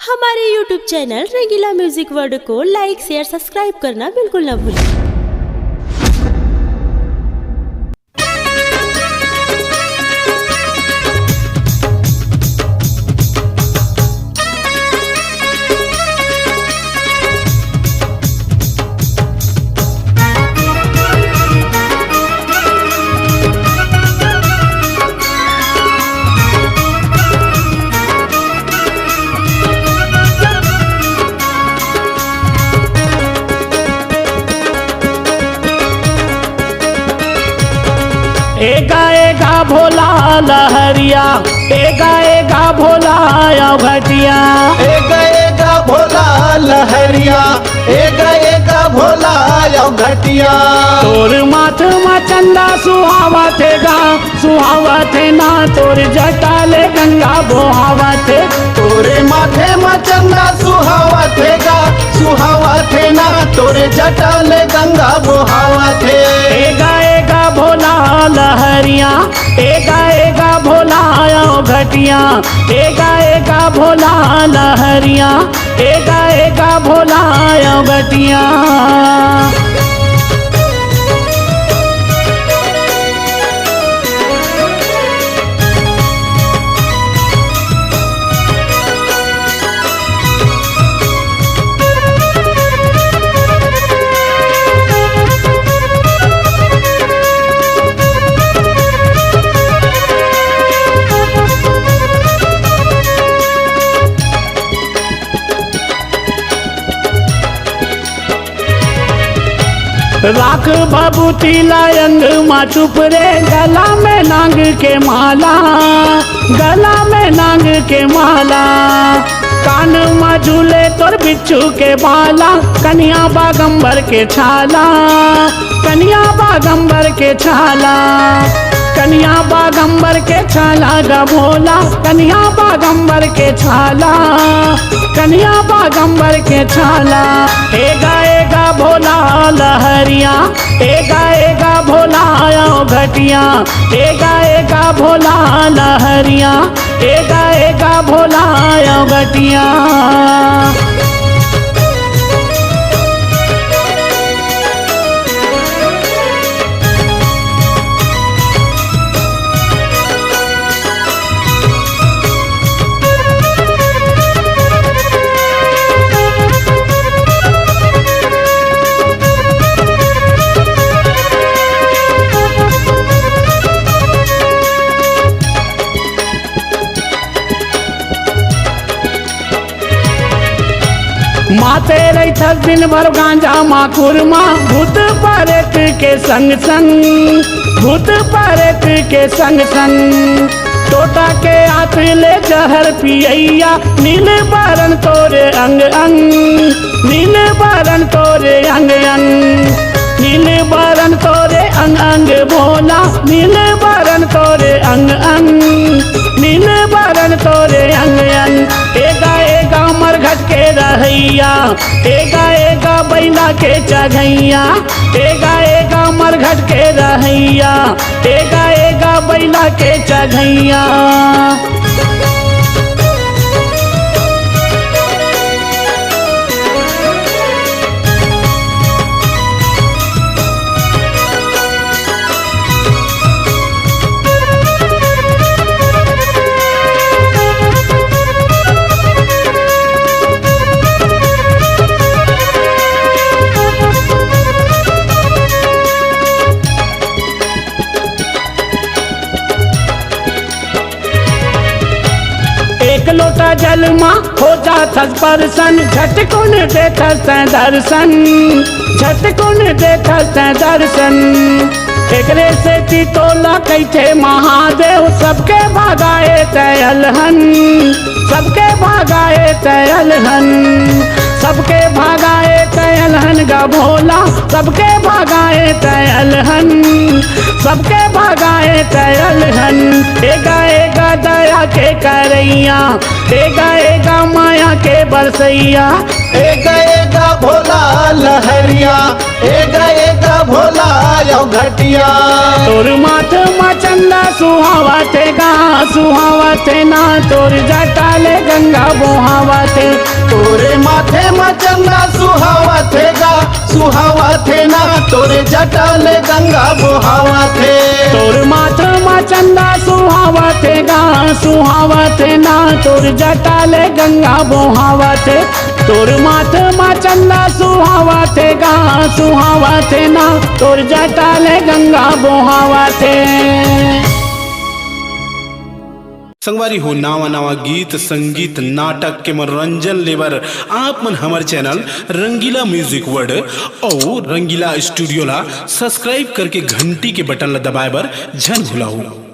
हमारे YouTube channel रंगीला music world को लाइक share subscribe करना बिल्कुल ना भूलें। एगा एगा भोला लहरिया एगा भोला घटिया एगा भोला लहरिया एगा भोला घटिया। तोर माथ मा चंदा सुहावत ना तोर जटाले गंगा बोहावत। तोरे माथे में चंदा सुहावत ना तोरे जटाले गंगा बोहावत। एगा भोला लहरिया एगा भोला घटिया एगा भोला लहरिया एगा भोला घटिया। राख भभूति लायंग मा चुप रे गला में नांग के माला कान मा झूले तोर बिच्छू के बाला कन्या बागंबर के छाला गा भोला कन्या बागंबर के छाला। एगा भोला लहरिया एगा भोला घटिया एगा भोला लहरिया एगा भोला घटिया। माते रही थक दिन भर गांजा माखुरमा भूत प्रेत के संग टोटा के हाथ ले जहर पियैया नील बरन तोरे अंग अंग भोला नील बरन तोरे अंग एगा मरघट के रहैया एगा बैला के चघैया एगा मरघट के रहैया एगा बैला के चघैया। एक लोटा जल माँ हो जाथस परसन झटकुन देखस दर्शन एकरे से चितोला कैथे महादेव सबके भागाए तयलहन गा भोला सबके भागाए तयलहन एगा दया के करैया एगा माया के बरसैया एगा भोला लहरिया एगा भोला यो घटिया तोर माथ मा चंदा सुहावते ना तोर जटाले गंगा बोहावते तोरे माथे में चंदा सुहावते ना तोरे जटाले गंगा बोहावते तोर माथ मा चंदा सुहावते ना तोर जटाले गंगा बोहावते तोर माथ मा चंदा सुहावते ना तोर जटाले गंगा बोहावते। संगवारी हो नावा गीत संगीत नाटक के मनोरंजन लेबर आप मन हमारे चैनल रंगीला म्यूजिक वर्ड और रंगीला स्टूडियो ला सब्सक्राइब करके घंटी के बटन ला दबाए बर झन भुलाओ।